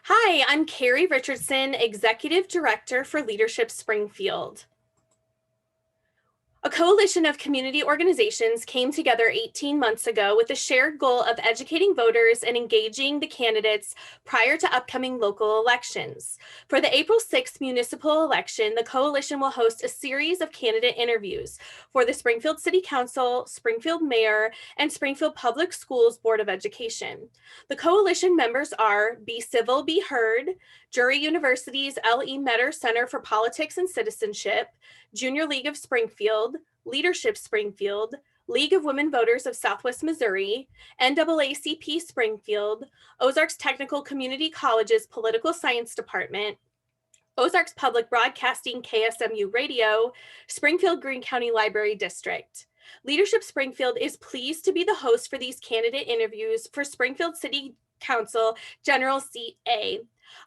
Hi, I'm Carrie Richardson, Executive Director for Leadership Springfield. A coalition of community organizations came together 18 months ago with a shared goal of educating voters and engaging the candidates prior to upcoming local elections. For the April 6th municipal election, the coalition will host a series of candidate interviews for the Springfield City Council, Springfield Mayor, and Springfield Public Schools Board of Education. The coalition members are Be Civil, Be Heard, Drury University's L.E. Metter Center for Politics and Citizenship, Junior League of Springfield, Leadership Springfield, League of Women Voters of Southwest Missouri, NAACP Springfield, Ozarks Technical Community College's Political Science Department, Ozarks Public Broadcasting KSMU Radio, Springfield Greene County Library District. Leadership Springfield is pleased to be the host for these candidate interviews for Springfield City Council General Seat A.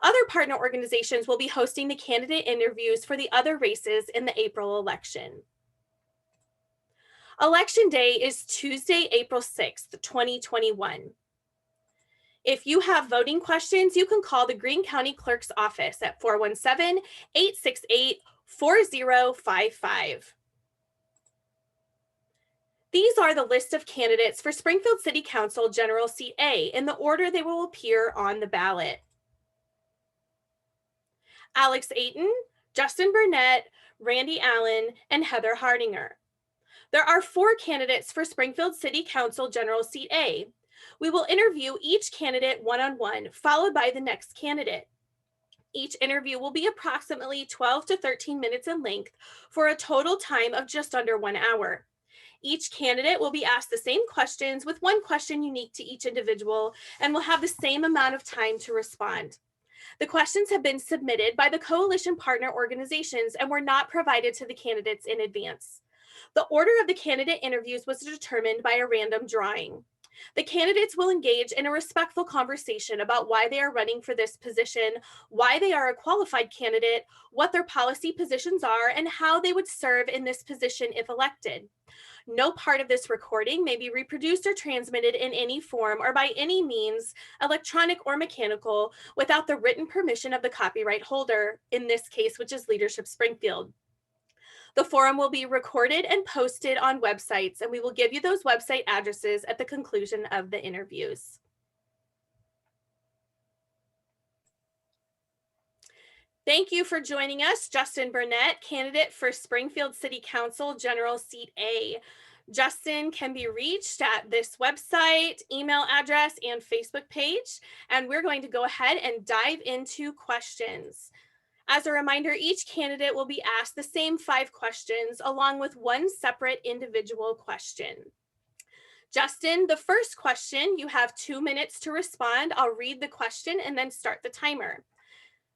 Other partner organizations will be hosting the candidate interviews for the other races in the April election. Election Day is Tuesday, April 6th, 2021. If you have voting questions, you can call the Greene County Clerk's office at 417-868-4055. These are the list of candidates for Springfield City Council General Seat A in the order they will appear on the ballot. Alex Ayton, Justin Burnett, Randy Allen, and Heather Hardinger. There are 4 candidates for Springfield City Council General Seat A. We will interview each candidate one-on-one, followed by the next candidate. Each interview will be approximately 12 to 13 minutes in length for a total time of just under 1 hour. Each candidate will be asked the same questions with one question unique to each individual and will have the same amount of time to respond. The questions have been submitted by the coalition partner organizations and were not provided to the candidates in advance. The order of the candidate interviews was determined by a random drawing. The candidates will engage in a respectful conversation about why they are running for this position, why they are a qualified candidate, what their policy positions are, and how they would serve in this position if elected. No part of this recording may be reproduced or transmitted in any form or by any means, electronic or mechanical, without the written permission of the copyright holder, in this case, which is Leadership Springfield. The forum will be recorded and posted on websites, and we will give you those website addresses at the conclusion of the interviews. Thank you for joining us, Justin Burnett, candidate for Springfield City Council General Seat A. Justin can be reached at this website, email address, and Facebook page, and we're going to go ahead and dive into questions. As a reminder, each candidate will be asked the same 5 questions along with one separate individual question. Justin, the first question, you have 2 minutes to respond. I'll read the question and then start the timer.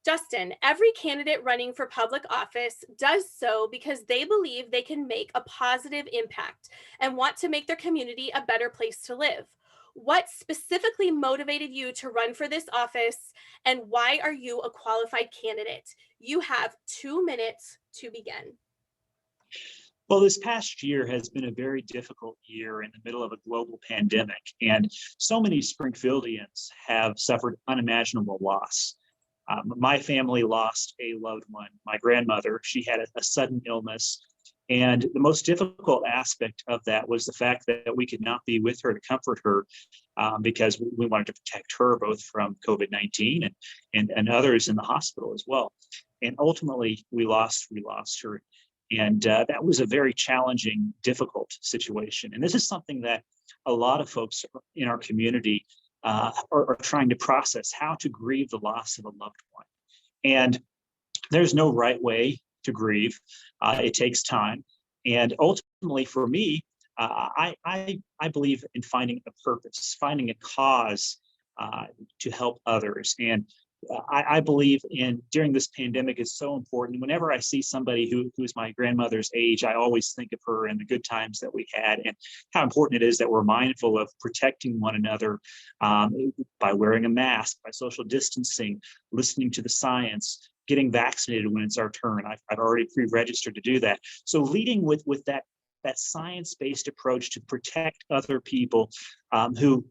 Justin, every candidate running for public office does so because they believe they can make a positive impact and want to make their community a better place to live. What specifically motivated you to run for this office, and why are you a qualified candidate? You have 2 minutes to begin. Well, this past year has been a very difficult year in the middle of a global pandemic, and so many Springfieldians have suffered unimaginable loss. My family lost a loved one, my grandmother. She had a sudden illness. And the most difficult aspect of that was the fact that we could not be with her to comfort her because we wanted to protect her both from COVID-19 and others in the hospital as well. And ultimately, we lost her. And that was a very challenging, difficult situation. And this is something that a lot of folks in our community are trying to process, how to grieve the loss of a loved one. And there's no right way to grieve. It takes time. And ultimately for me, I believe in finding a purpose, finding a cause to help others. And I believe in during this pandemic is so important. Whenever I see somebody who's my grandmother's age, I always think of her and the good times that we had and how important it is that we're mindful of protecting one another by wearing a mask, by social distancing, listening to the science, getting vaccinated when it's our turn. I've already pre-registered to do that. So leading with that science-based approach to protect other people who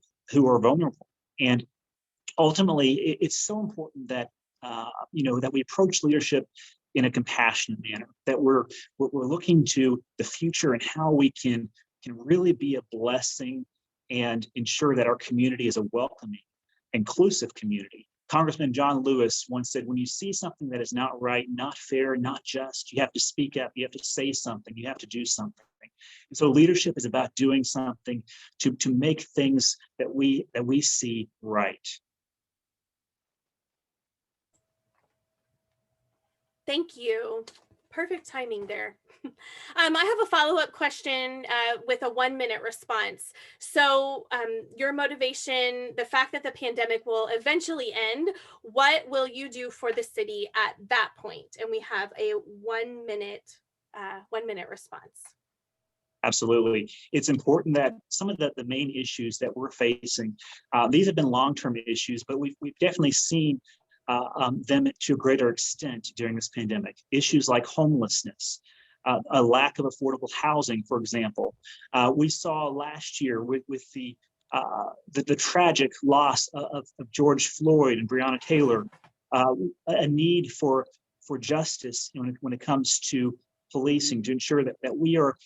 are vulnerable. And ultimately, it's so important that that we approach leadership in a compassionate manner. That we're looking to the future and how we can really be a blessing and ensure that our community is a welcoming, inclusive community. Congressman John Lewis once said, when you see something that is not right, not fair, not just, you have to speak up, you have to say something, you have to do something. And so leadership is about doing something to make things that we see right. Thank you. Perfect timing there. I have a follow-up question with a 1-minute response. So, your motivation, the fact that the pandemic will eventually end, what will you do for the city at that point? And we have a 1-minute response. Absolutely. It's important that some of the main issues that we're facing, these have been long-term issues, but we've definitely seen them to a greater extent during this pandemic. Issues like homelessness, a lack of affordable housing, for example. We saw last year with the tragic loss of George Floyd and Breonna Taylor, a need for justice when it comes to policing, to ensure that we are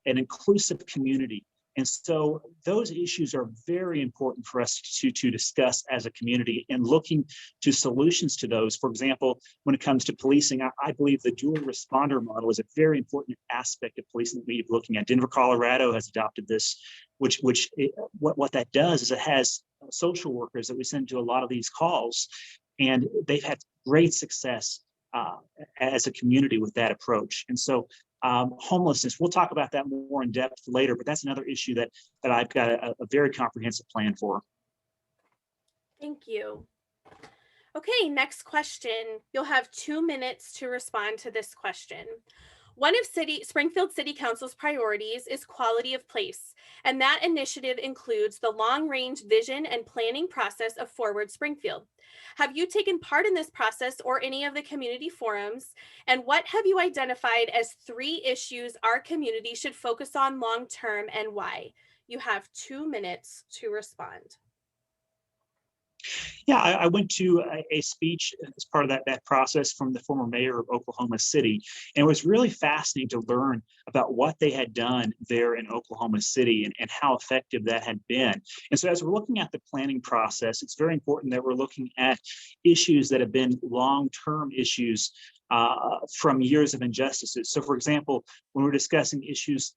an inclusive community. And so those issues are very important for us to discuss as a community and looking to solutions to those. For example, when it comes to policing, I believe the dual responder model is a very important aspect of policing that we need to be looking at. Denver, Colorado has adopted this, what that does is it has social workers that we send to a lot of these calls, and they've had great success as a community with that approach. And so homelessness, we'll talk about that more in depth later, but that's another issue that I've got a very comprehensive plan for. Thank you. Okay, next question. You'll have 2 minutes to respond to this question. One of Springfield City Council's priorities is quality of place, and that initiative includes the long-range vision and planning process of Forward Springfield. Have you taken part in this process or any of the community forums? And what have you identified as 3 issues our community should focus on long-term and why? You have 2 minutes to respond. Yeah, I went to a speech as part of that process from the former mayor of Oklahoma City, and it was really fascinating to learn about what they had done there in Oklahoma City and how effective that had been. And so as we're looking at the planning process, it's very important that we're looking at issues that have been long-term issues from years of injustices. So for example, when we're discussing issues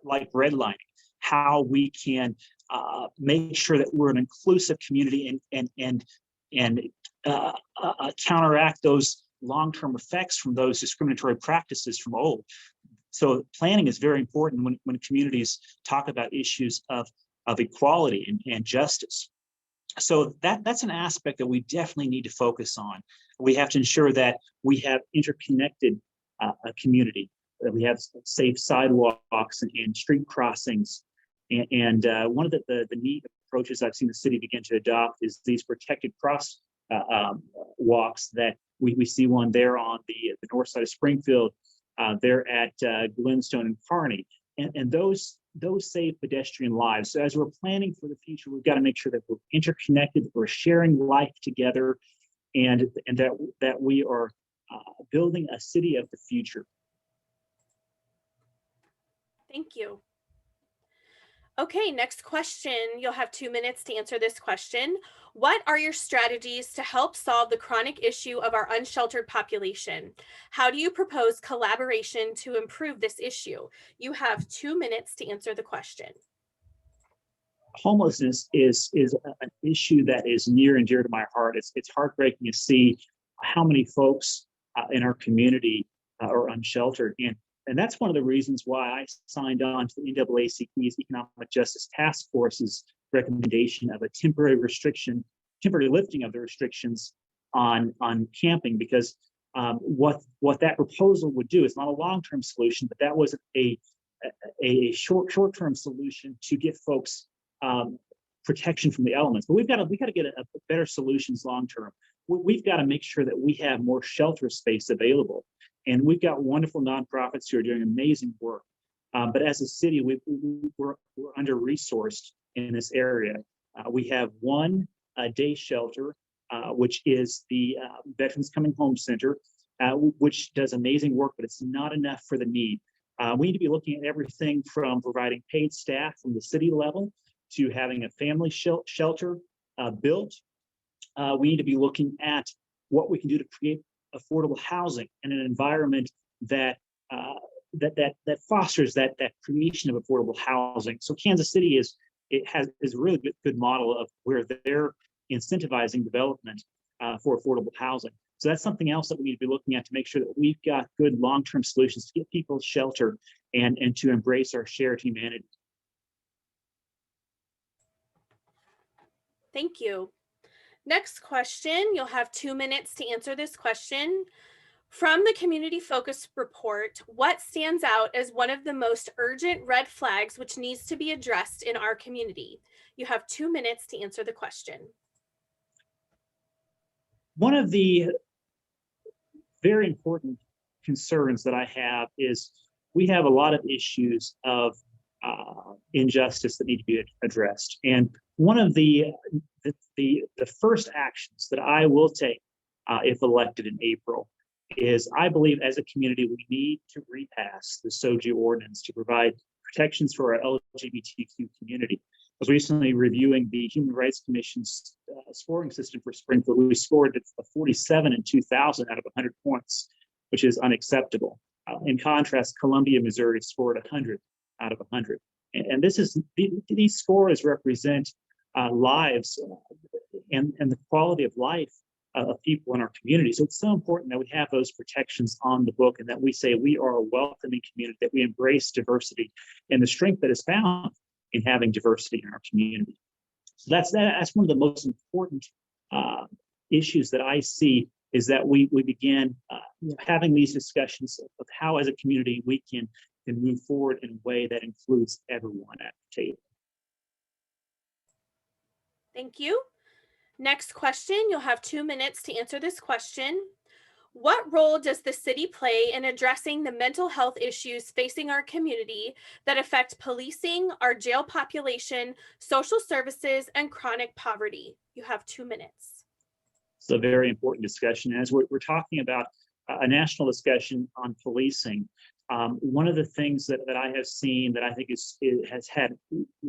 like redlining, how we can make sure that we're an inclusive community and counteract those long-term effects from those discriminatory practices from old. So planning is very important when communities talk about issues of equality and justice. So that's an aspect that we definitely need to focus on. We have to ensure that we have interconnected a community, that we have safe sidewalks and street crossings. And one of the neat approaches I've seen the city begin to adopt is these protected cross walks that we see one there on the north side of Springfield, there at Glenstone and Kearney. And those save pedestrian lives. So as we're planning for the future, we've got to make sure that we're interconnected, that we're sharing life together, and that we are building a city of the future. Thank you. Okay, next question. You'll have 2 minutes to answer this question. What are your strategies to help solve the chronic issue of our unsheltered population? How do you propose collaboration to improve this issue? You have 2 minutes to answer the question. Homelessness is an issue that is near and dear to my heart. It's heartbreaking to see how many folks in our community are unsheltered. And that's one of the reasons why I signed on to the NAACP's Economic Justice Task Force's recommendation of a temporary lifting of the restrictions on camping, because what that proposal would do is not a long-term solution, but that was a short-term solution to get folks protection from the elements. But we've got to get a better solutions long-term. We've got to make sure that we have more shelter space available. And we've got wonderful nonprofits who are doing amazing work. But as a city, we're under-resourced in this area. We have one day shelter, which is the Veterans Coming Home Center, which does amazing work, but it's not enough for the need. We need to be looking at everything from providing paid staff from the city level to having a family shelter built. We need to be looking at what we can do to create affordable housing in an environment that that fosters that creation of affordable housing. So Kansas City is a really good model of where they're incentivizing development for affordable housing. So that's something else that we need to be looking at to make sure that we've got good long-term solutions to get people shelter and to embrace our shared humanity. Thank you. Next question, you'll have 2 minutes to answer this question. From the community focus report, what stands out as one of the most urgent red flags which needs to be addressed in our community? You have 2 minutes to answer the question. One of the very important concerns that I have is we have a lot of issues of injustice that need to be addressed. And one of the first actions that I will take if elected in April is I believe as a community we need to repass the SOGI ordinance to provide protections for our LGBTQ community. I was recently reviewing the Human Rights Commission's scoring system for Springfield. We scored a 47 in 2000 out of 100 points, which is unacceptable. In contrast, Columbia, Missouri scored 100 out of 100. And these scores represent lives and the quality of life of people in our community. So it's so important that we have those protections on the book and that we say we are a welcoming community, that we embrace diversity and the strength that is found in having diversity in our community. So that's one of the most important issues that I see, is that we begin having these discussions of how as a community we can move forward in a way that includes everyone at the table. Thank you. Next question, you'll have 2 minutes to answer this question. What role does the city play in addressing the mental health issues facing our community that affect policing, our jail population, social services, and chronic poverty? You have 2 minutes. It's a very important discussion. As we're talking about a national discussion on policing, one of the things that I have seen that I think has had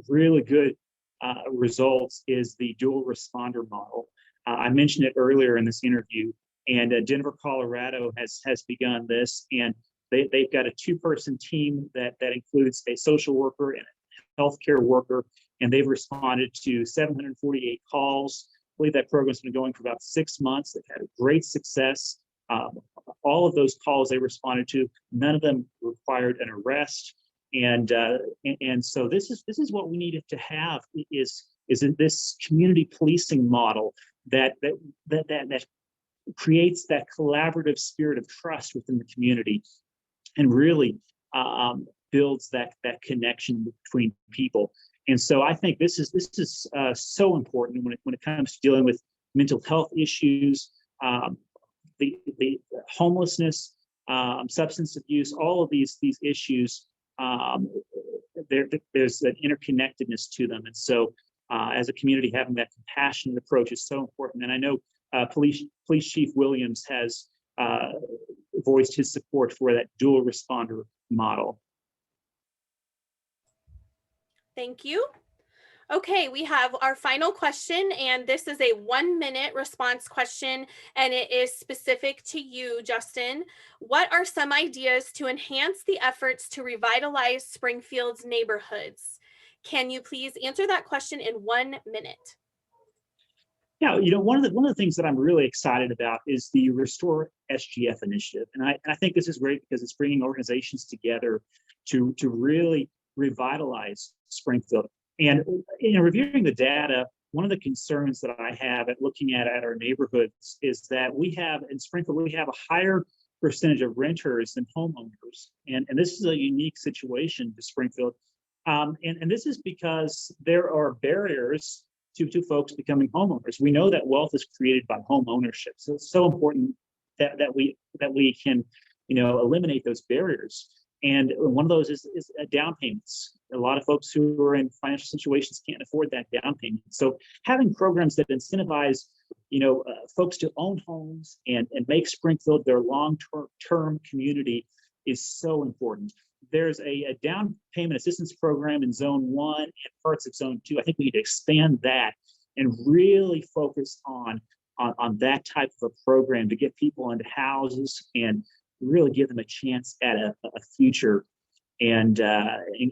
really good results is the dual responder model. I mentioned it earlier in this interview, and Denver, Colorado has begun this, and they've got a 2-person team that includes a social worker and a healthcare worker, and they've responded to 748 calls. I believe that program's been going for about 6 months. They've had great success. All of those calls they responded to, none of them required an arrest. And so this is what we needed to have is this community policing model that creates that collaborative spirit of trust within the community and really builds that connection between people. And so I think this is so important when it comes to dealing with mental health issues, the homelessness, substance abuse, all of these issues. There's an interconnectedness to them, and so as a community, having that compassionate approach is so important. And I know Police Chief Williams has voiced his support for that dual responder model. Thank you. Okay, we have our final question, and this is a 1-minute response question, and it is specific to you, Justin. What are some ideas to enhance the efforts to revitalize Springfield's neighborhoods? Can you please answer that question in 1 minute? Yeah, one of the things that I'm really excited about is the Restore SGF initiative, and I think this is great because it's bringing organizations together to really revitalize Springfield. And reviewing the data, one of the concerns that I have at looking at our neighborhoods is that in Springfield, we have a higher percentage of renters than homeowners. And this is a unique situation to Springfield. And this is because there are barriers to folks becoming homeowners. We know that wealth is created by home ownership. So it's so important that we can eliminate those barriers. And one of those is down payments. A lot of folks who are in financial situations can't afford that down payment. So having programs that incentivize, folks to own homes and make Springfield their long-term community is so important. There's a down payment assistance program in Zone 1 and parts of Zone 2. I think we need to expand that and really focus on that type of a program to get people into houses and really give them a chance at a future and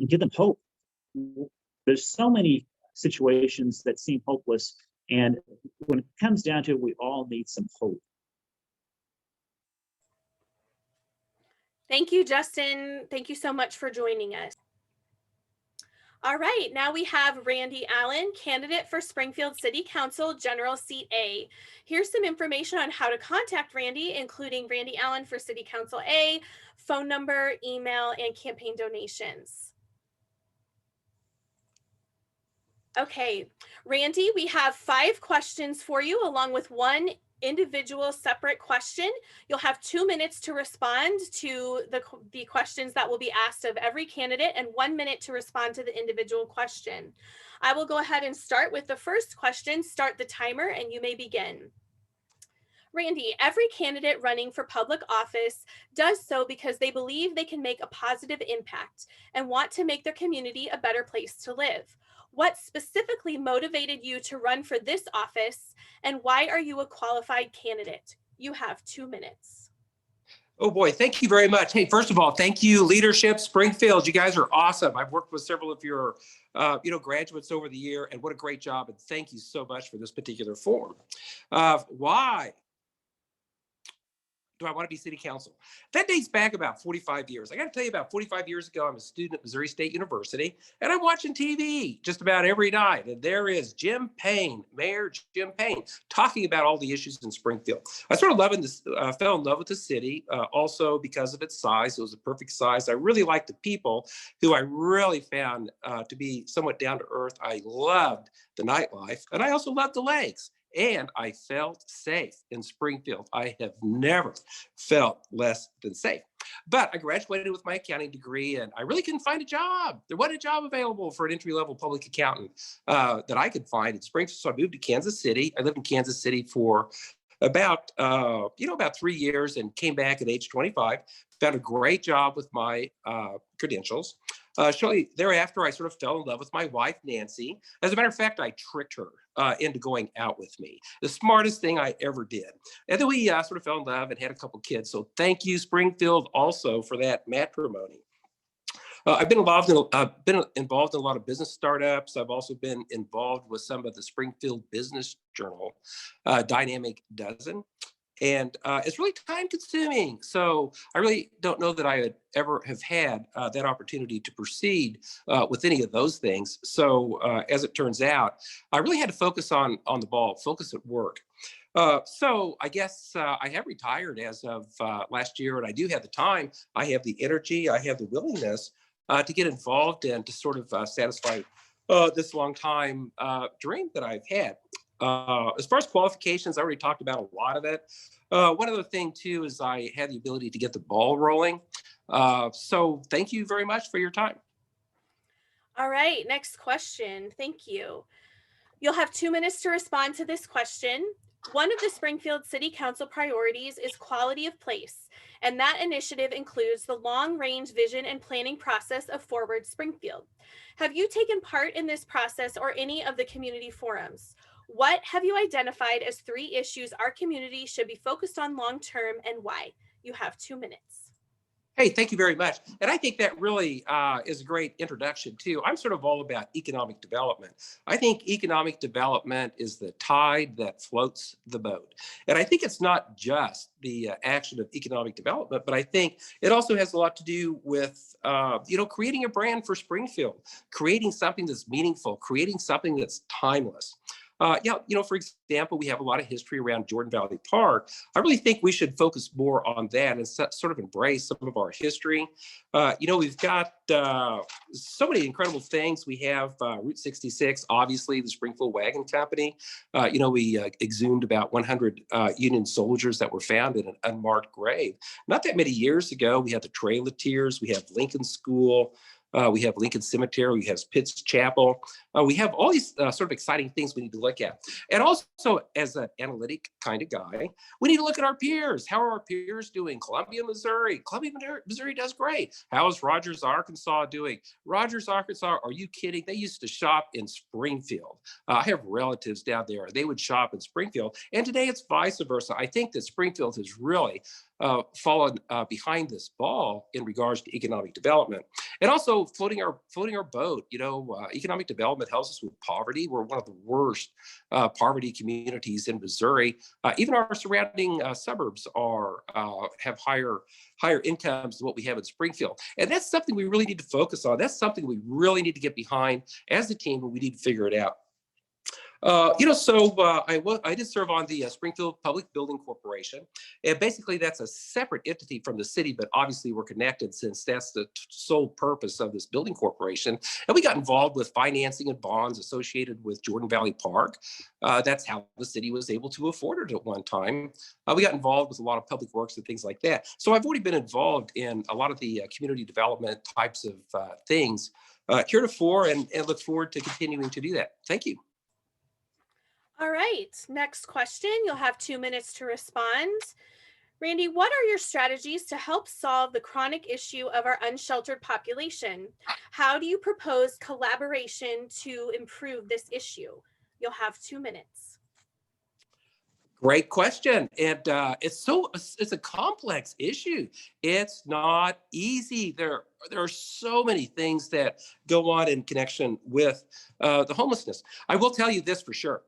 give them hope. There's so many situations that seem hopeless, and when it comes down to it, we all need some hope. Thank you, Justin. Thank you so much for joining us. All right, now we have Randy Allen, candidate for Springfield City Council, General Seat A. Here's some information on how to contact Randy, including Randy Allen for City Council A, phone number, email, and campaign donations. Okay, Randy, we have 5 questions for you, along with one individual separate question. You'll have 2 minutes to respond to the questions that will be asked of every candidate and 1 minute to respond to the individual question. I will go ahead and start with the first question. Start the timer and you may begin. Randy, every candidate running for public office does so because they believe they can make a positive impact and want to make their community a better place to live. What specifically motivated you to run for this office, and why are you a qualified candidate? You have 2 minutes. Oh boy, thank you very much. Hey, first of all, thank you, leadership, Springfield. You guys are awesome. I've worked with several of your, graduates over the year, and what a great job. And thank you so much for this particular forum. Why do I want to be city council? That dates back about 45 years. I got to tell you, about 45 years ago, I'm a student at Missouri State University, and I'm watching TV just about every night. And there is Jim Payne, Mayor Jim Payne, talking about all the issues in Springfield. I sort of fell in love with the city, also because of its size. It was a perfect size. I really liked the people who I really found to be somewhat down to earth. I loved the nightlife, and I also loved the lakes. And I felt safe in Springfield. I have never felt less than safe. But I graduated with my accounting degree, and I really couldn't find a job. There wasn't a job available for an entry-level public accountant that I could find in Springfield. So I moved to Kansas City. I lived in Kansas City for about 3 years and came back at age 25. Found a great job with my credentials. Shortly thereafter, I sort of fell in love with my wife, Nancy. As a matter of fact, I tricked her into going out with me. The smartest thing I ever did. And then we sort of fell in love and had a couple kids. So thank you, Springfield, also for that matrimony. I've been involved in a lot of business startups. I've also been involved with some of the Springfield Business Journal, Dynamic Dozen. And it's really time consuming. So I really don't know that I would ever have had that opportunity to proceed with any of those things. So as it turns out, I really had to focus on the ball, focus at work. So I guess I have retired as of last year, and I do have the time. I have the energy, I have the willingness to get involved and to sort of satisfy this long time dream that I've had. As far as qualifications, I already talked about a lot of it. One other thing too is I had the ability to get the ball rolling. So thank you very much for your time. All right, next question. Thank you. You'll have 2 minutes to respond to this question. One of the Springfield City Council priorities is quality of place, and that initiative includes the long-range vision and planning process of Forward Springfield. Have you taken part in this process or any of the community forums? What have you identified as 3 issues our community should be focused on long-term, and why? You have 2 minutes. Hey, thank you very much. And I think that really is a great introduction too. I'm sort of all about economic development. I think economic development is the tide that floats the boat. And I think it's not just the action of economic development, but I think it also has a lot to do with, creating a brand for Springfield, creating something that's meaningful, creating something that's timeless. Yeah, for example, we have a lot of history around Jordan Valley Park. I really think we should focus more on that and sort of embrace some of our history. We've got so many incredible things. We have Route 66, obviously the Springfield Wagon Company. We exhumed about 100 Union soldiers that were found in an unmarked grave. Not that many years ago, we had the Trail of Tears, we have Lincoln School, we have Lincoln Cemetery, we have Pitts Chapel. We have all these sort of exciting things we need to look at. And also, as an analytic kind of guy, we need to look at our peers. How are our peers doing? Columbia, Missouri. Columbia, Missouri does great. How is Rogers, Arkansas doing? Rogers, Arkansas, are you kidding? They used to shop in Springfield. I have relatives down there. They would shop in Springfield. And today it's vice versa. I think that Springfield has really fallen behind this ball in regards to economic development, and also floating our boat. Economic development helps us with poverty. We're one of the worst poverty communities in Missouri. Even our surrounding suburbs have higher incomes than what we have in Springfield, and that's something we really need to focus on. That's something we really need to get behind as a team, and we need to figure it out. I did serve on the Springfield Public Building Corporation, and basically that's a separate entity from the city, but obviously we're connected since that's the sole purpose of this building corporation. And we got involved with financing and bonds associated with Jordan Valley Park. That's how the city was able to afford it at one time. We got involved with a lot of public works and things like that. So I've already been involved in a lot of the community development types of things heretofore, and look forward to continuing to do that. Thank you. All right, next question. You'll have 2 minutes to respond. Randy, what are your strategies to help solve the chronic issue of our unsheltered population? How do you propose collaboration to improve this issue? You'll have 2 minutes. Great question. And it's a complex issue. It's not easy. There are so many things that go on in connection with the homelessness. I will tell you this for sure.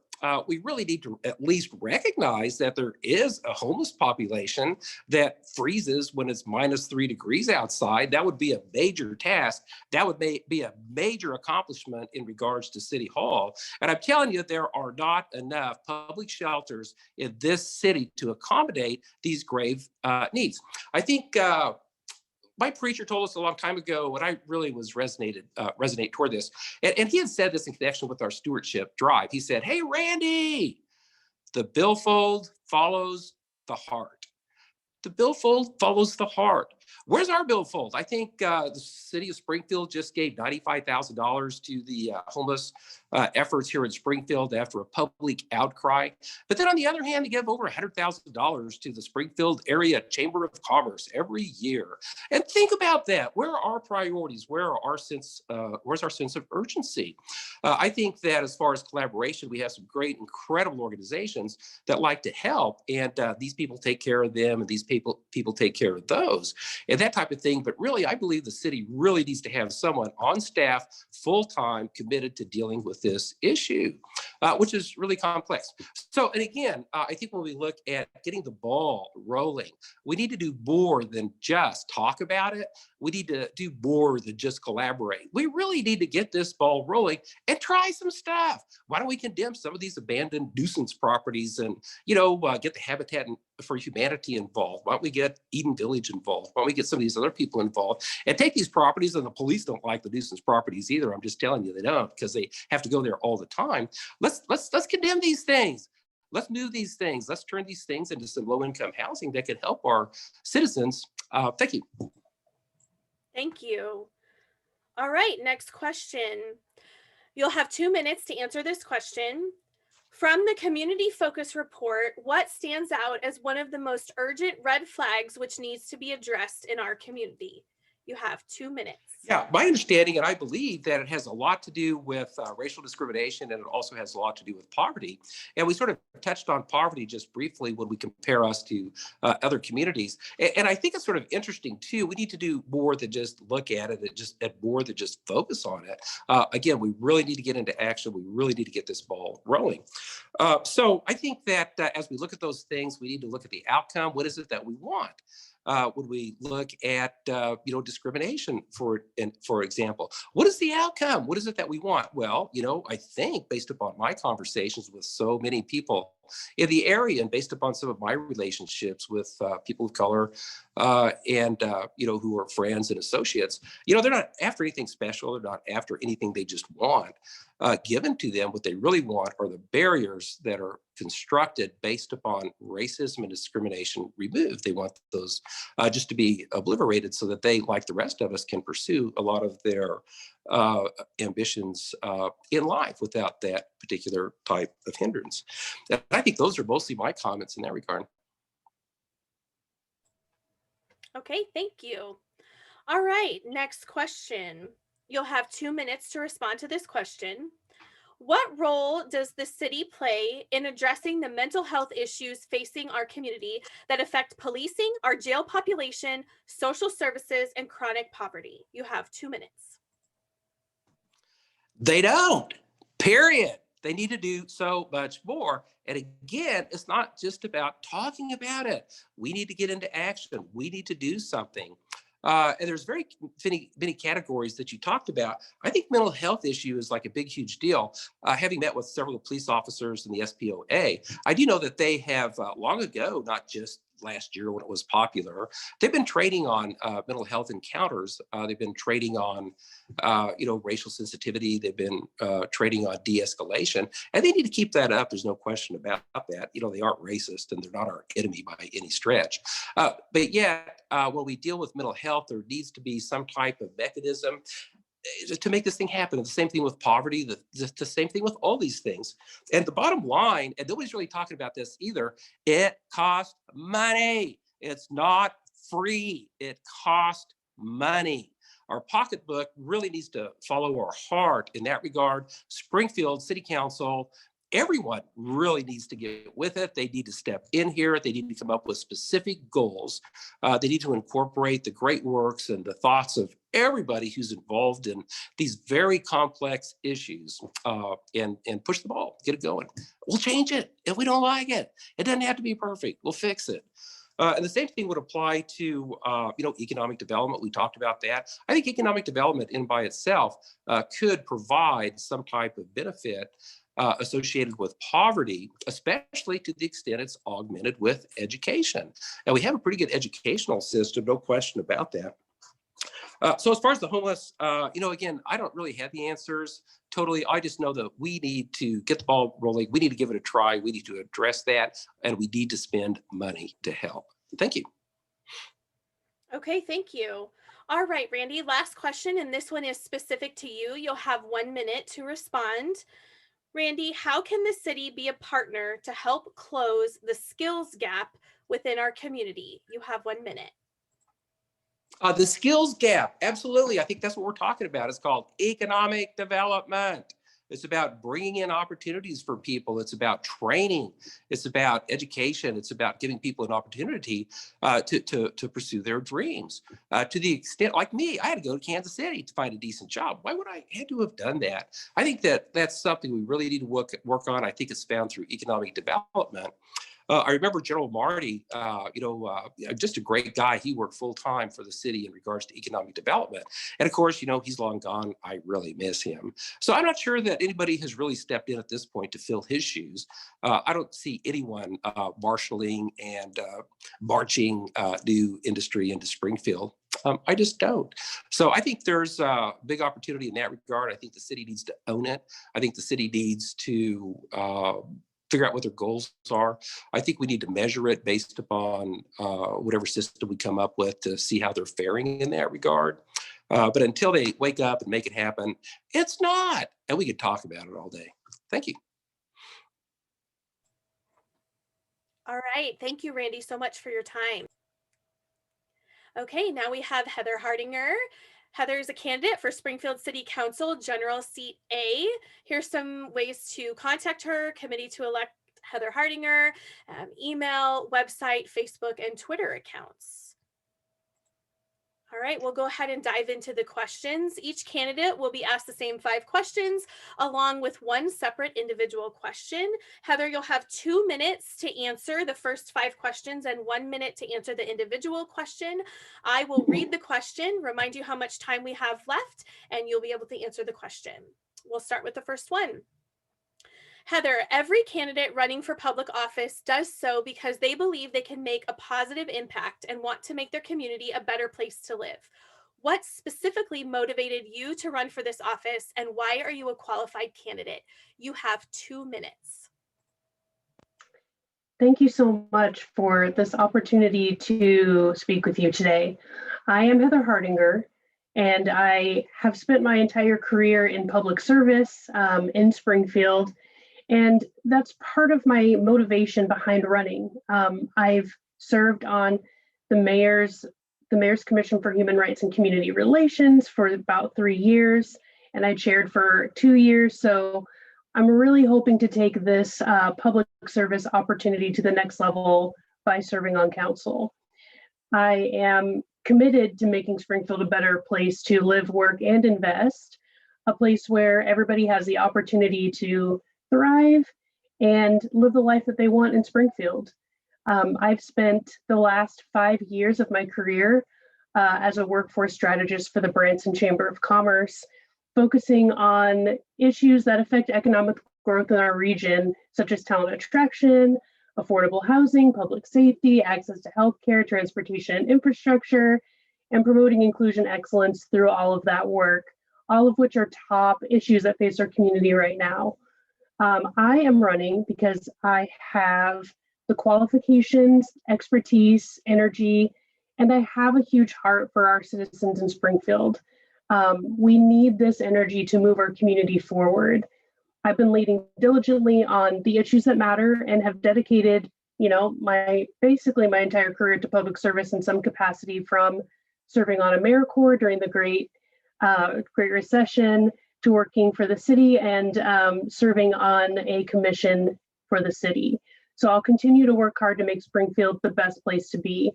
We really need to at least recognize that there is a homeless population that freezes when it's -3 degrees outside. That would be a major task. That would be a major accomplishment in regards to City Hall. And I'm telling you, there are not enough public shelters in this city to accommodate these grave needs. I think my preacher told us a long time ago, and I really was resonate toward this. And he had said this in connection with our stewardship drive. He said, "Hey, Randy, the billfold follows the heart. The billfold follows the heart." Where's our billfold? I think the city of Springfield just gave $95,000 to the homeless efforts here in Springfield after a public outcry. But then on the other hand, they give over $100,000 to the Springfield Area Chamber of Commerce every year. And think about that. Where are our priorities? Where's our sense of urgency? I think that as far as collaboration, we have some great, incredible organizations that like to help, and these people take care of them, and these people take care of those, and that type of thing. But really, I believe the city really needs to have someone on staff full-time committed to dealing with this issue, which is really complex. So, and again, I think when we look at getting the ball rolling, we need to do more than just talk about it. We need to do more than just collaborate. We really need to get this ball rolling and try some stuff. Why don't we condemn some of these abandoned nuisance properties and, get the Habitat for Humanity involved? Why don't we get Eden Village involved? Why don't we get some of these other people involved and take these properties? And the police don't like the nuisance properties either. I'm just telling you, they don't, because they have to go there all the time. Let's condemn these things. Let's move these things. Let's turn these things into some low-income housing that can help our citizens. Thank you. Thank you. All right, next question. You'll have 2 minutes to answer this question. From the Community Focus Report, what stands out as one of the most urgent red flags which needs to be addressed in our community? You have 2 minutes. Yeah, my understanding, and I believe that it has a lot to do with racial discrimination, and it also has a lot to do with poverty. And we sort of touched on poverty just briefly when we compare us to other communities. And I think it's sort of interesting too. We need to do more than just look at it, and more than just focus on it. Again, we really need to get into action. We really need to get this ball rolling. So I think that as we look at those things, we need to look at the outcome. What is it that we want? Would we look at discrimination, for example? What is the outcome? What is it that we want? Well, I think based upon my conversations with so many people in the area, and based upon some of my relationships with people of color, and who are friends and associates, they're not after anything special. They're not after anything they just want given to them. What they really want are the barriers that are constructed based upon racism and discrimination removed. They want those just to be obliterated, so that they, like the rest of us, can pursue a lot of their ambitions in life without that particular type of hindrance. And I think those are mostly my comments in that regard. Okay, thank you. All right, next question. You'll have 2 minutes to respond to this question. What role does the city play in addressing the mental health issues facing our community that affect policing, our jail population, social services, and chronic poverty? You have 2 minutes. They don't, period. They need to do so much more. And again, it's not just about talking about it. We need to get into action. We need to do something. And there's very many categories that you talked about. I think mental health issue is like a big, huge deal. Having met with several police officers in the SPOA, I do know that they have long ago, not just last year when it was popular, they've been training on mental health encounters. They've been training on, racial sensitivity. They've been training on de-escalation, and they need to keep that up. There's no question about that. They aren't racist, and they're not our enemy by any stretch. But yet, when we deal with mental health, there needs to be some type of mechanism to make this thing happen. And the same thing with poverty, the same thing with all these things. And the bottom line, and nobody's really talking about this either, it costs money. It's not free. It costs money. Our pocketbook really needs to follow our heart in that regard. Springfield City Council, everyone really needs to get with it. They need to step in here. They need to come up with specific goals. They need to incorporate the great works and the thoughts of everybody who's involved in these very complex issues, and push the ball, get it going. We'll change it if we don't like it. It doesn't have to be perfect. We'll fix it. And the same thing would apply to, economic development. We talked about that. I think economic development in by itself could provide some type of benefit associated with poverty, especially to the extent it's augmented with education. And we have a pretty good educational system, no question about that. So as far as the homeless, again, I don't really have the answers totally. I just know that we need to get the ball rolling. We need to give it a try. We need to address that, and we need to spend money to help. Thank you. Okay, thank you. All right, Randy, last question, and this one is specific to you. You'll have 1 minute to respond. Randy, how can the city be a partner to help close the skills gap within our community? You have 1 minute. The skills gap, absolutely. I think that's what we're talking about. It's called economic development. It's about bringing in opportunities for people. It's about training. It's about education. It's about giving people an opportunity to pursue their dreams. To the extent, like me, I had to go to Kansas City to find a decent job. Why would I had to have done that? I think that that's something we really need to work on. I think it's found through economic development. I remember General Marty, just a great guy. He worked full time for the city in regards to economic development. And of course, he's long gone. I really miss him. So I'm not sure that anybody has really stepped in at this point to fill his shoes. I don't see anyone marshaling and marching new industry into Springfield. I just don't. So I think there's a big opportunity in that regard. I think the city needs to own it. I think the city needs to figure out what their goals are. I think we need to measure it based upon whatever system we come up with to see how they're faring in that regard. But until they wake up and make it happen, it's not. And we could talk about it all day. Thank you. All right. Thank you, Randy, so much for your time. Okay, now we have Heather Hardinger. Heather is a candidate for Springfield City Council General Seat A. Here's some ways to contact her: committee to elect Heather Hardinger, email, website, Facebook, and Twitter accounts. All right, we'll go ahead and dive into the questions. Each candidate will be asked the same 5 questions along with one separate individual question. Heather, you'll have 2 minutes to answer the first 5 questions and 1 minute to answer the individual question. I will read the question, remind you how much time we have left, and you'll be able to answer the question. We'll start with the first one. Heather, every candidate running for public office does so because they believe they can make a positive impact and want to make their community a better place to live. What specifically motivated you to run for this office, and why are you a qualified candidate? You have 2 minutes. Thank you so much for this opportunity to speak with you today. I am Heather Hardinger, and I have spent my entire career in public service in Springfield. And that's part of my motivation behind running. I've served on the mayor's Commission for Human Rights and Community Relations for about 3 years, and I chaired for 2 years. So I'm really hoping to take this public service opportunity to the next level by serving on council. I am committed to making Springfield a better place to live, work, and invest, a place where everybody has the opportunity to thrive and live the life that they want in Springfield. I've spent the last 5 years of my career as a workforce strategist for the Branson Chamber of Commerce, focusing on issues that affect economic growth in our region, such as talent attraction, affordable housing, public safety, access to healthcare, transportation and infrastructure, and promoting inclusion excellence through all of that work, all of which are top issues that face our community right now. I am running because I have the qualifications, expertise, energy, and I have a huge heart for our citizens in Springfield. We need this energy to move our community forward. I've been leading diligently on the issues that matter and have dedicated, basically my entire career to public service in some capacity, from serving on AmeriCorps during the Great Recession to working for the city and serving on a commission for the city. So I'll continue to work hard to make Springfield the best place to be.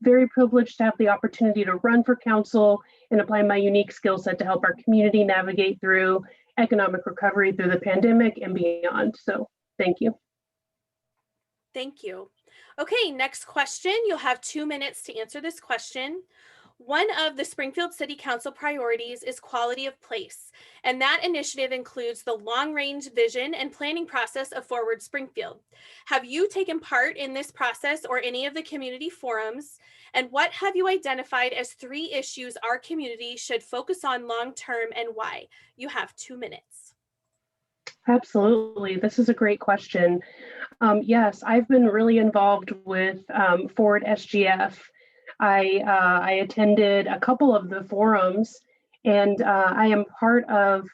Very privileged to have the opportunity to run for council and apply my unique skill set to help our community navigate through economic recovery through the pandemic and beyond. So thank you. Thank you. Okay, next question. You'll have 2 minutes to answer this question. One of the Springfield City Council priorities is quality of place, and that initiative includes the long-range vision and planning process of Forward Springfield. Have you taken part in this process or any of the community forums? And what have you identified as 3 issues our community should focus on long-term, and why? You have 2 minutes. Absolutely. This is a great question. Yes, I've been really involved with Forward SGF. I attended a couple of the forums, and I am part of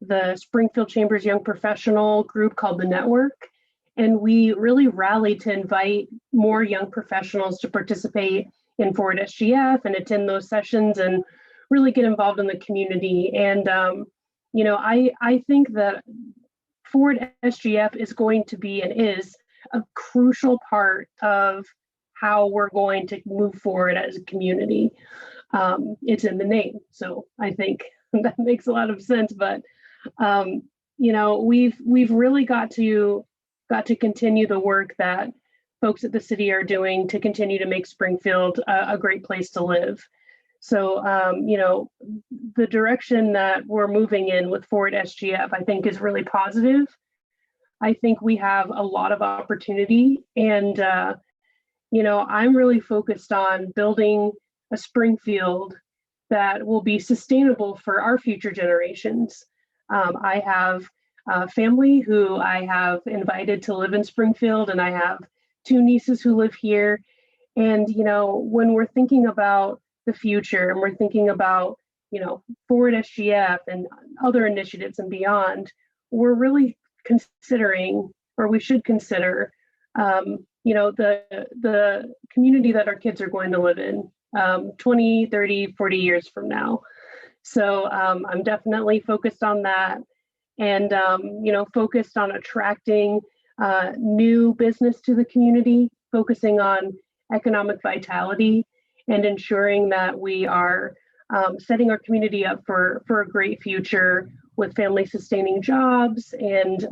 the Springfield Chamber's Young Professional group called The Network. And we really rallied to invite more young professionals to participate in Forward SGF and attend those sessions and really get involved in the community. And, I think that Forward SGF is going to be and is a crucial part of how we're going to move forward as a community. It's in the name, so I think that makes a lot of sense. But we've really got to continue the work that folks at the city are doing to continue to make Springfield a great place to live. So the direction that we're moving in with Forward SGF, I think, is really positive. I think we have a lot of opportunity, and I'm really focused on building a Springfield that will be sustainable for our future generations. I have a family who I have invited to live in Springfield, and I have 2 nieces who live here. And, when we're thinking about the future and we're thinking about, Forward SGF and other initiatives and beyond, we're really considering, or we should consider, the community that our kids are going to live in 20, 30, 40 years from now. So I'm definitely focused on that, and, focused on attracting new business to the community, focusing on economic vitality, and ensuring that we are setting our community up for a great future with family sustaining jobs and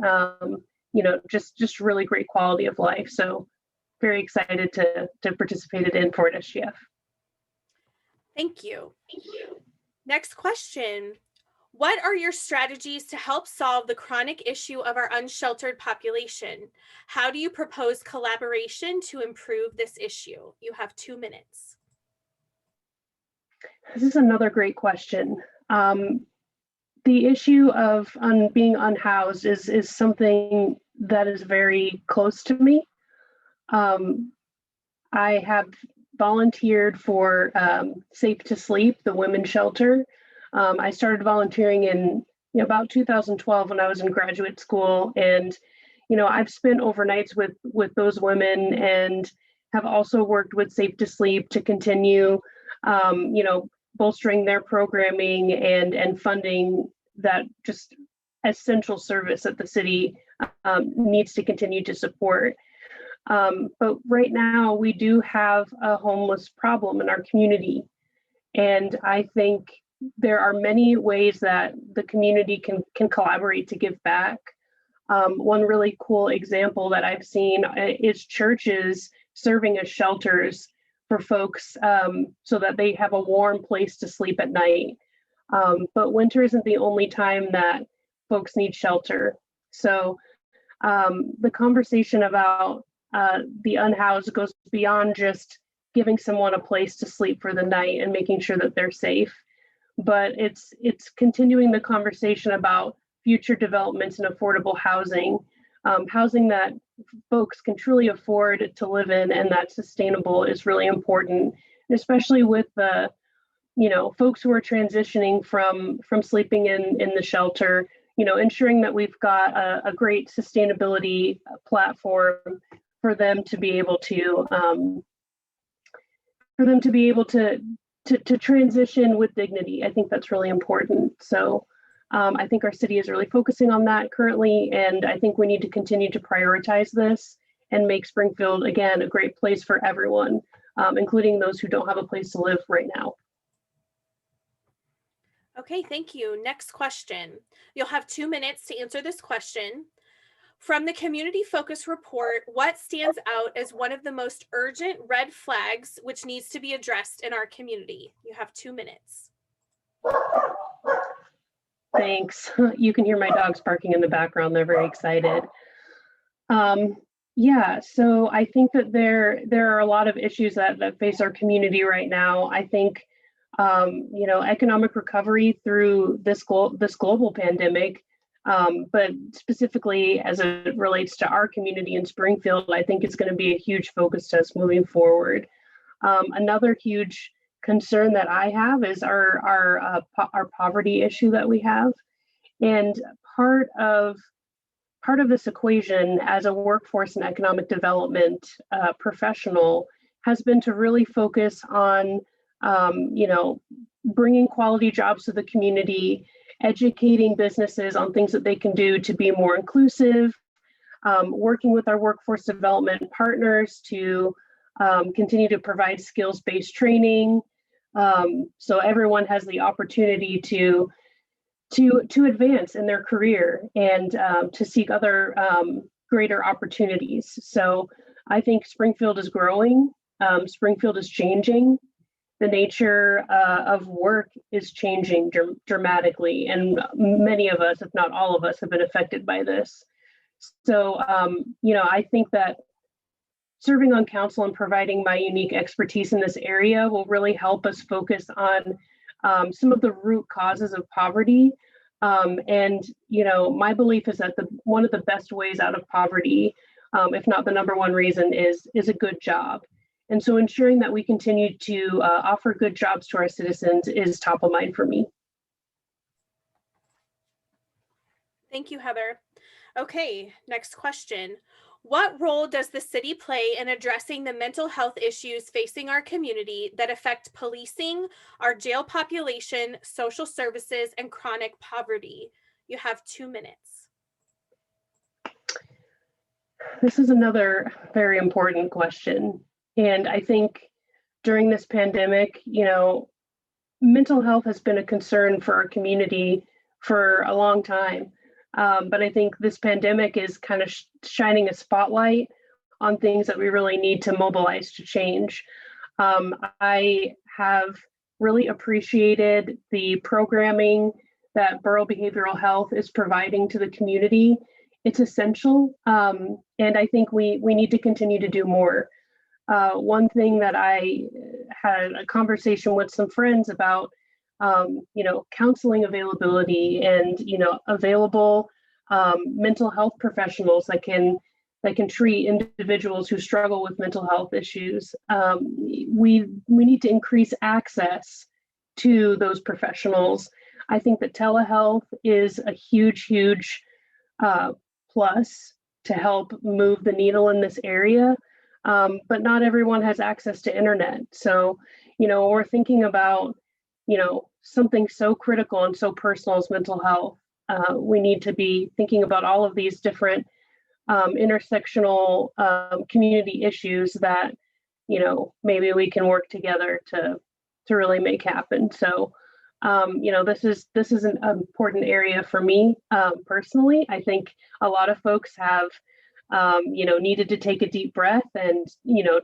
just really great quality of life. So very excited to participate in Fort SGF. Thank you. Next question. What are your strategies to help solve the chronic issue of our unsheltered population? How do you propose collaboration to improve this issue? You have 2 minutes. This is another great question. The issue of being unhoused is something that is very close to me. I have volunteered for Safe to Sleep, the women's shelter. I started volunteering in about 2012 when I was in graduate school, and I've spent overnights with those women, and have also worked with Safe to Sleep to continue bolstering their programming and funding that just essential service that the city needs to continue to support. But right now we do have a homeless problem in our community. And I think there are many ways that the community can collaborate to give back. One really cool example that I've seen is churches serving as shelters for folks so that they have a warm place to sleep at night. But winter isn't the only time that folks need shelter. So the conversation about the unhoused goes beyond just giving someone a place to sleep for the night and making sure that they're safe, but it's continuing the conversation about future developments in affordable housing, housing that folks can truly afford to live in and that's sustainable is really important, and especially with the folks who are transitioning from sleeping in the shelter, ensuring that we've got a great sustainability platform for them to be able to transition with dignity. I think that's really important. So I think our city is really focusing on that currently, and I think we need to continue to prioritize this and make Springfield, again, a great place for everyone, including those who don't have a place to live right now. Okay, thank you. Next question. You'll have 2 minutes to answer this question. From the Community Focus Report, what stands out as one of the most urgent red flags which needs to be addressed in our community? You have 2 minutes. Thanks. You can hear my dogs barking in the background. They're very excited. Yeah, so I think that there are a lot of issues that face our community right now. I think economic recovery through this global pandemic, but specifically as it relates to our community in Springfield, I think it's going to be a huge focus to us moving forward. Another huge concern that I have is our poverty issue that we have, and part of this equation as a workforce and economic development professional has been to really focus on bringing quality jobs to the community, educating businesses on things that they can do to be more inclusive, working with our workforce development partners to continue to provide skills-based training, so everyone has the opportunity to advance in their career and to seek other greater opportunities. So I think Springfield is growing. Springfield is changing. The nature of work is changing dramatically, and many of us, if not all of us, have been affected by this. So, I think that serving on council and providing my unique expertise in this area will really help us focus on some of the root causes of poverty. And my belief is that one of the best ways out of poverty, if not the number one reason, is a good job. And so ensuring that we continue to offer good jobs to our citizens is top of mind for me. Thank you, Heather. Okay, next question. What role does the city play in addressing the mental health issues facing our community that affect policing, our jail population, social services, and chronic poverty? You have 2 minutes. This is another very important question. And I think during this pandemic, mental health has been a concern for our community for a long time. But I think this pandemic is kind of shining a spotlight on things that we really need to mobilize to change. I have really appreciated the programming that Borough Behavioral Health is providing to the community. It's essential, and I think we need to continue to do more. One thing that I had a conversation with some friends about, counseling availability and, available mental health professionals that can treat individuals who struggle with mental health issues. We need to increase access to those professionals. I think that telehealth is a huge plus to help move the needle in this area. But not everyone has access to internet. So, we're thinking about, something so critical and so personal as mental health. We need to be thinking about all of these different intersectional community issues that, maybe we can work together to really make happen. So, this is an important area for me personally. I think a lot of folks have needed to take a deep breath and,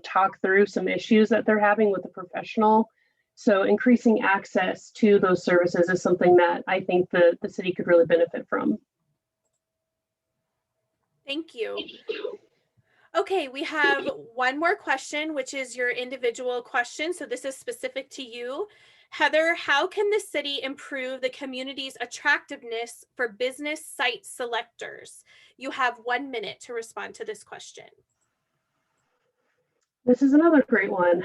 talk through some issues that they're having with a professional. So increasing access to those services is something that I think the city could really benefit from. Thank you. Okay, we have one more question, which is your individual question. So this is specific to you. Heather, how can the city improve the community's attractiveness for business site selectors? You have 1 minute to respond to this question. This is another great one.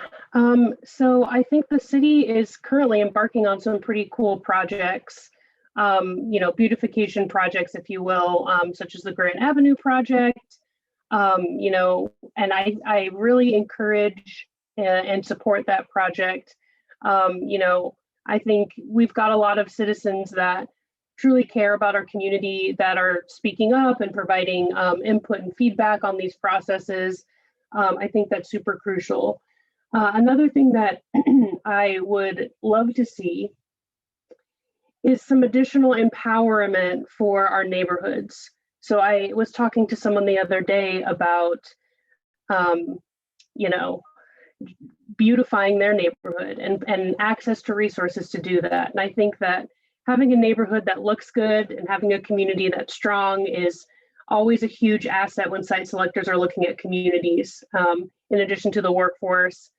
So I think the city is currently embarking on some pretty cool projects, beautification projects, if you will, such as the Grant Avenue project. And I really encourage and support that project. I think we've got a lot of citizens that truly care about our community that are speaking up and providing input and feedback on these processes. I think that's super crucial. Another thing that I would love to see is some additional empowerment for our neighborhoods. So I was talking to someone the other day about, beautifying their neighborhood and access to resources to do that. And I think that having a neighborhood that looks good and having a community that's strong is always a huge asset when site selectors are looking at communities, in addition to the workforce,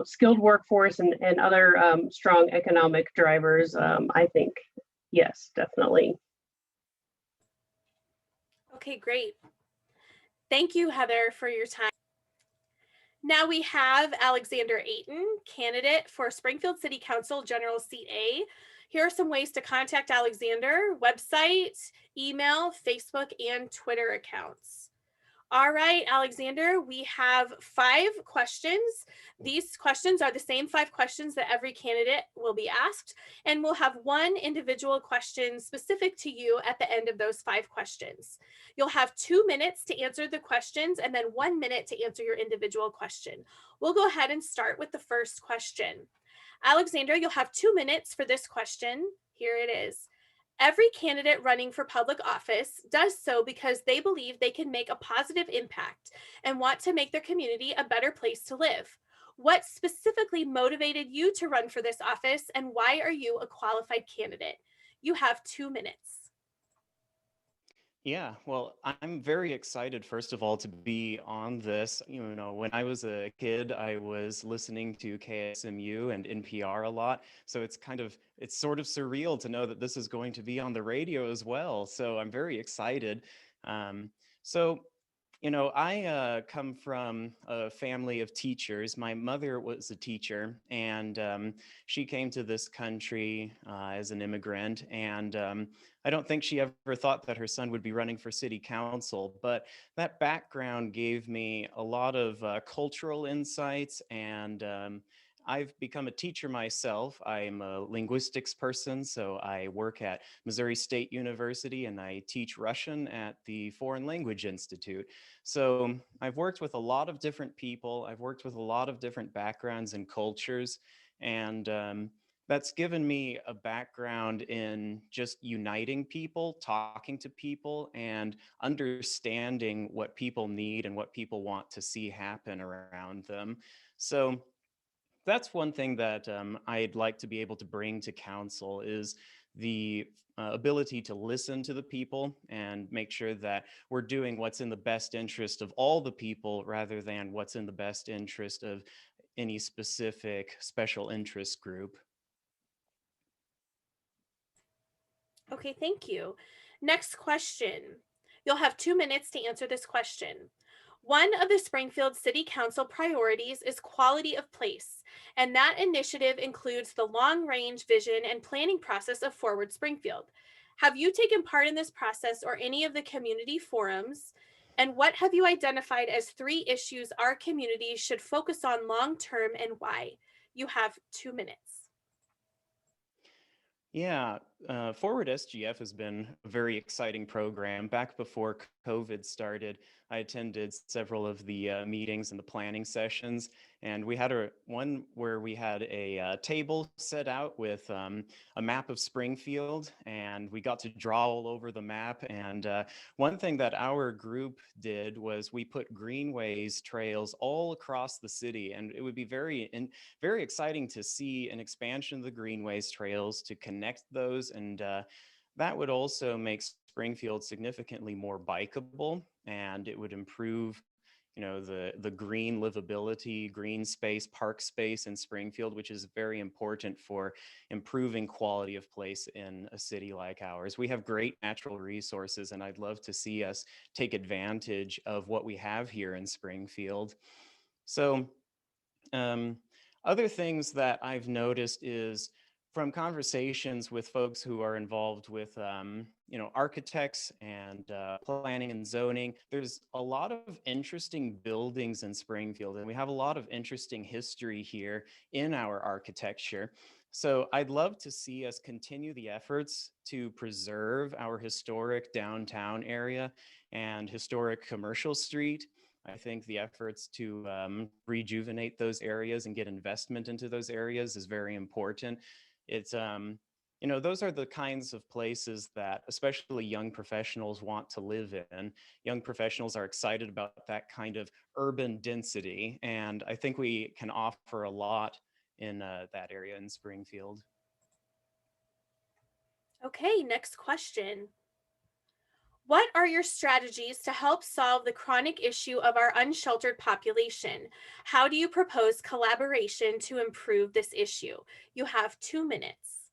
skilled workforce and other strong economic drivers. I think, yes, definitely. Okay, great. Thank you, Heather, for your time. Now we have Alexander Ayton, candidate for Springfield City Council General Seat A. Here are some ways to contact Alexander: website, email, Facebook, and Twitter accounts. All right, Alexander, we have 5 questions. These questions are the same 5 questions that every candidate will be asked, and we'll have one individual question specific to you at the end of those 5 questions. You'll have 2 minutes to answer the questions and then 1 minute to answer your individual question. We'll go ahead and start with the first question. Alexander, you'll have 2 minutes for this question. Here it is. Every candidate running for public office does so because they believe they can make a positive impact and want to make their community a better place to live. What specifically motivated you to run for this office, and why are you a qualified candidate? You have 2 minutes. Yeah, well, I'm very excited, first of all, to be on this. When I was a kid, I was listening to KSMU and NPR a lot. So it's sort of surreal to know that this is going to be on the radio as well. So I'm very excited. I come from a family of teachers. My mother was a teacher, and she came to this country as an immigrant. And I don't think she ever thought that her son would be running for city council, but that background gave me a lot of cultural insights, and I've become a teacher myself. I'm a linguistics person, so I work at Missouri State University and I teach Russian at the Foreign Language Institute. So I've worked with a lot of different people. I've worked with a lot of different backgrounds and cultures. And that's given me a background in just uniting people, talking to people, and understanding what people need and what people want to see happen around them. So that's one thing that I'd like to be able to bring to council is the ability to listen to the people and make sure that we're doing what's in the best interest of all the people rather than what's in the best interest of any specific special interest group. Okay, thank you. Next question. You'll have 2 minutes to answer this question. One of the Springfield City Council priorities is quality of place, and that initiative includes the long range vision and planning process of Forward Springfield. Have you taken part in this process or any of the community forums? And what have you identified as 3 issues our community should focus on long term and why? You have 2 minutes. Yeah, Forward SGF has been a very exciting program. Back before COVID started, I attended several of the meetings and the planning sessions, and we had one where we had a table set out with a map of Springfield, and we got to draw all over the map. And one thing that our group did was we put greenways trails all across the city, and it would be very exciting to see an expansion of the greenways trails to connect those. And that would also make Springfield significantly more bikeable, and it would improve the green livability, green space, park space in Springfield, which is very important for improving quality of place in a city like ours. We have great natural resources, and I'd love to see us take advantage of what we have here in Springfield. So um, other things that I've noticed is from conversations with folks who are involved with, architects and planning and zoning, there's a lot of interesting buildings in Springfield, and we have a lot of interesting history here in our architecture. So I'd love to see us continue the efforts to preserve our historic downtown area and historic Commercial Street. I think the efforts to rejuvenate those areas and get investment into those areas is very important. It's, those are the kinds of places that especially young professionals want to live in. Young professionals are excited about that kind of urban density, and I think we can offer a lot in that area in Springfield. Okay, next question. What are your strategies to help solve the chronic issue of our unsheltered population? How do you propose collaboration to improve this issue? You have 2 minutes.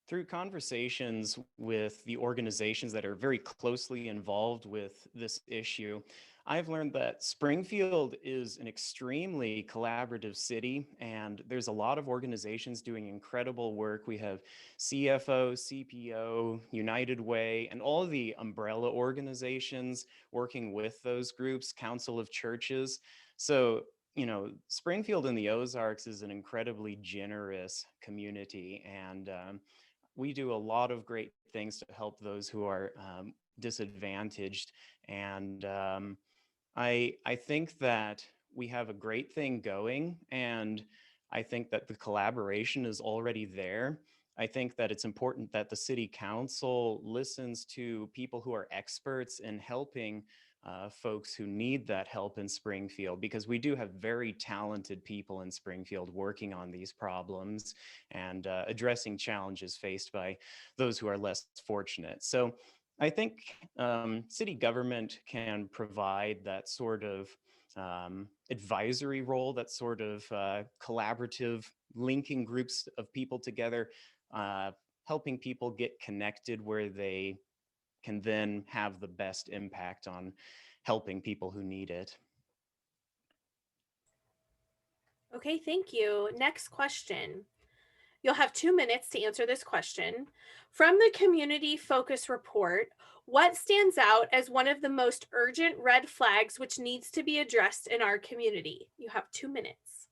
Through conversations with the organizations that are very closely involved with this issue, I've learned that Springfield is an extremely collaborative city, and there's a lot of organizations doing incredible work. We have CFO, CPO, United Way, and all of the umbrella organizations working with those groups, Council of Churches. So, Springfield in the Ozarks is an incredibly generous community, and we do a lot of great things to help those who are disadvantaged. And I think that we have a great thing going, and I think that the collaboration is already there. I think that it's important that the city council listens to people who are experts in helping folks who need that help in Springfield, because we do have very talented people in Springfield working on these problems and addressing challenges faced by those who are less fortunate. So I think city government can provide that sort of advisory role, that sort of collaborative linking groups of people together, helping people get connected where they can then have the best impact on helping people who need it. Okay, thank you. Next question. You'll have 2 minutes to answer this question. From the community focus report, what stands out as one of the most urgent red flags which needs to be addressed in our community? You have 2 minutes.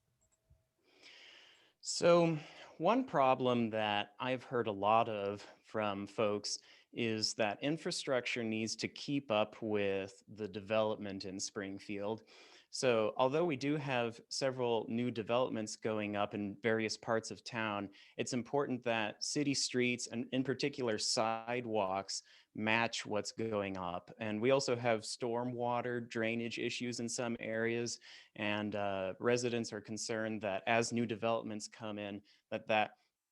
So, one problem that I've heard a lot of from folks is that infrastructure needs to keep up with the development in Springfield. So, although we do have several new developments going up in various parts of town, it's important that city streets and, in particular, sidewalks match what's going up. And we also have stormwater drainage issues in some areas, and residents are concerned that as new developments come in, that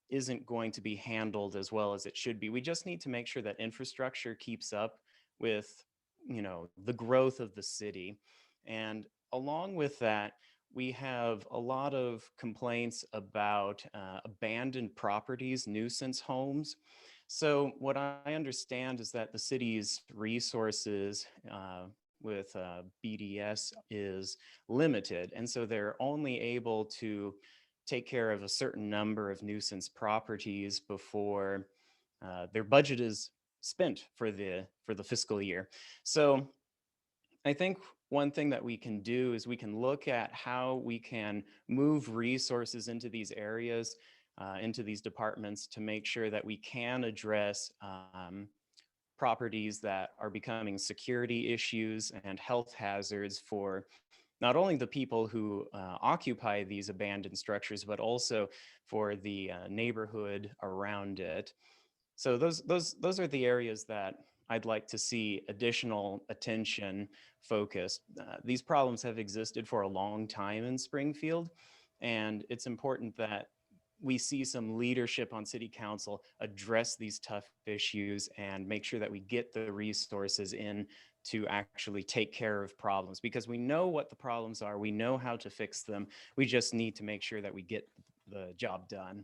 isn't going to be handled as well as it should be. We just need to make sure that infrastructure keeps up with, the growth of the city. And along with that, we have a lot of complaints about abandoned properties, nuisance homes. So what I understand is that the city's resources with BDS is limited. And so they're only able to take care of a certain number of nuisance properties before their budget is spent for the fiscal year. So I think one thing that we can do is we can look at how we can move resources into these areas, into these departments to make sure that we can address properties that are becoming security issues and health hazards for not only the people who occupy these abandoned structures, but also for the neighborhood around it. So those are the areas that I'd like to see additional attention focused. These problems have existed for a long time in Springfield, and it's important that we see some leadership on city council address these tough issues and make sure that we get the resources in to actually take care of problems, because we know what the problems are, we know how to fix them. We just need to make sure that we get the job done.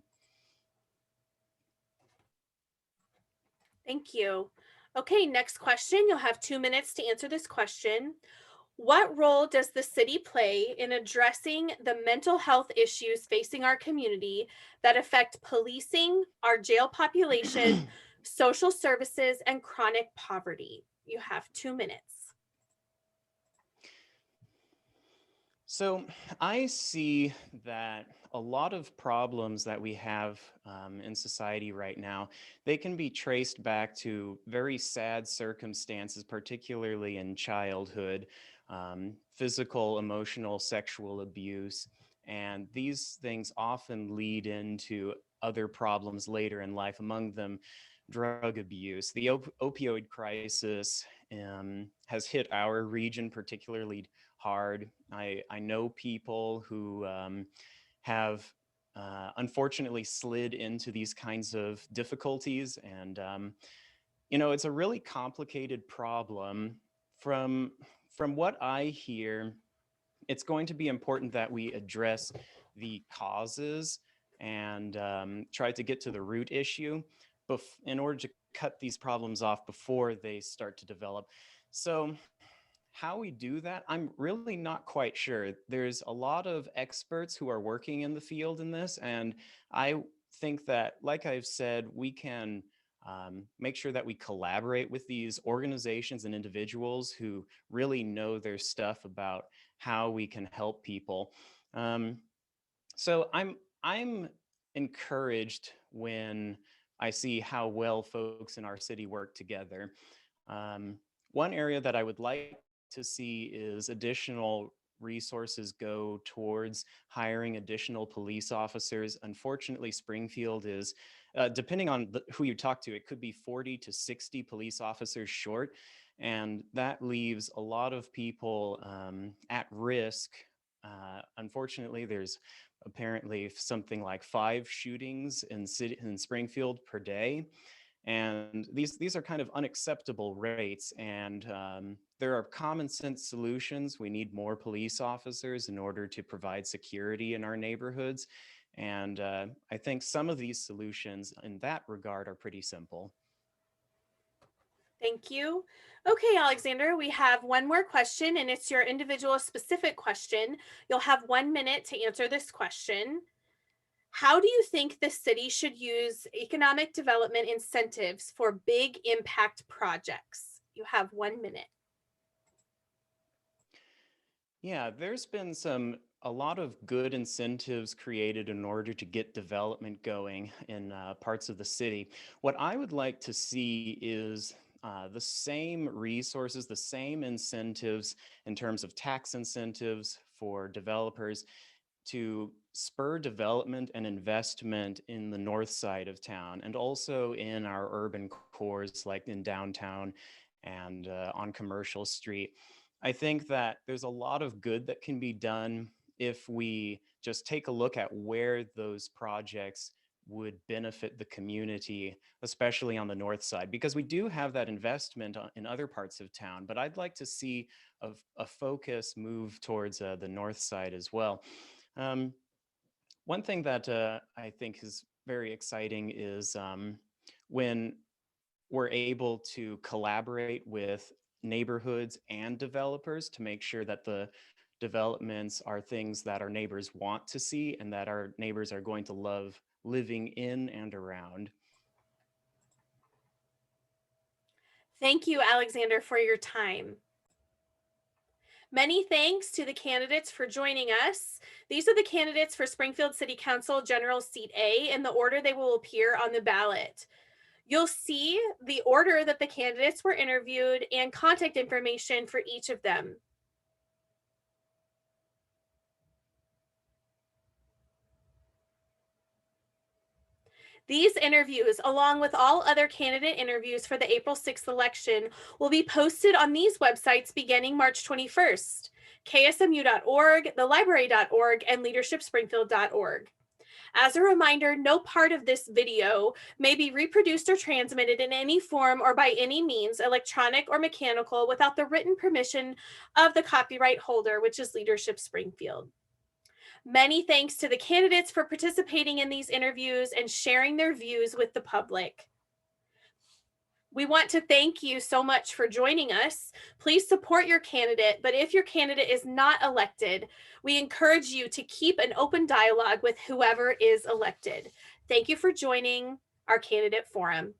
Thank you. Okay, next question. You'll have 2 minutes to answer this question. What role does the city play in addressing the mental health issues facing our community that affect policing, our jail population, social services, and chronic poverty? You have 2 minutes. So I see that a lot of problems that we have in society right now, they can be traced back to very sad circumstances, particularly in childhood, physical, emotional, sexual abuse. And these things often lead into other problems later in life, among them drug abuse. The opioid crisis has hit our region particularly hard. I know people who have unfortunately slid into these kinds of difficulties, and it's a really complicated problem. From what I hear, it's going to be important that we address the causes and try to get to the root issue in order to cut these problems off before they start to develop. So how we do that, I'm really not quite sure. There's a lot of experts who are working in the field in this, and I think that, like I've said, we can make sure that we collaborate with these organizations and individuals who really know their stuff about how we can help people. Um, so I'm encouraged when I see how well folks in our city work together. One area that I would like to see is additional resources go towards hiring additional police officers. Unfortunately, Springfield is, depending on who you talk to, it could be 40 to 60 police officers short. And that leaves a lot of people at risk. Unfortunately, there's apparently something like 5 shootings in Springfield per day. And these are kind of unacceptable rates, and there are common sense solutions. We need more police officers in order to provide security in our neighborhoods. And I think some of these solutions in that regard are pretty simple. Thank you. Okay, Alexander, we have one more question, and it's your individual specific question. You'll have 1 minute to answer this question. How do you think the city should use economic development incentives for big impact projects? You have 1 minute. Yeah, there's been a lot of good incentives created in order to get development going in parts of the city. What I would like to see is the same resources, the same incentives in terms of tax incentives for developers to spur development and investment in the north side of town and also in our urban cores like in downtown and on Commercial Street. I think that there's a lot of good that can be done if we just take a look at where those projects would benefit the community, especially on the north side, because we do have that investment in other parts of town. But I'd like to see a focus move towards the north side as well. Um, One thing that I think is very exciting is when we're able to collaborate with neighborhoods and developers to make sure that the developments are things that our neighbors want to see and that our neighbors are going to love living in and around. Thank you, Alexander, for your time. Many thanks to the candidates for joining us. These are the candidates for Springfield City Council General Seat A in the order they will appear on the ballot. You'll see the order that the candidates were interviewed and contact information for each of them. These interviews, along with all other candidate interviews for the April 6th election, will be posted on these websites beginning March 21st, ksmu.org, thelibrary.org, and leadershipspringfield.org. As a reminder, no part of this video may be reproduced or transmitted in any form or by any means, electronic or mechanical, without the written permission of the copyright holder, which is Leadership Springfield. Many thanks to the candidates for participating in these interviews and sharing their views with the public. We want to thank you so much for joining us. Please support your candidate, but if your candidate is not elected, we encourage you to keep an open dialogue with whoever is elected. Thank you for joining our candidate forum.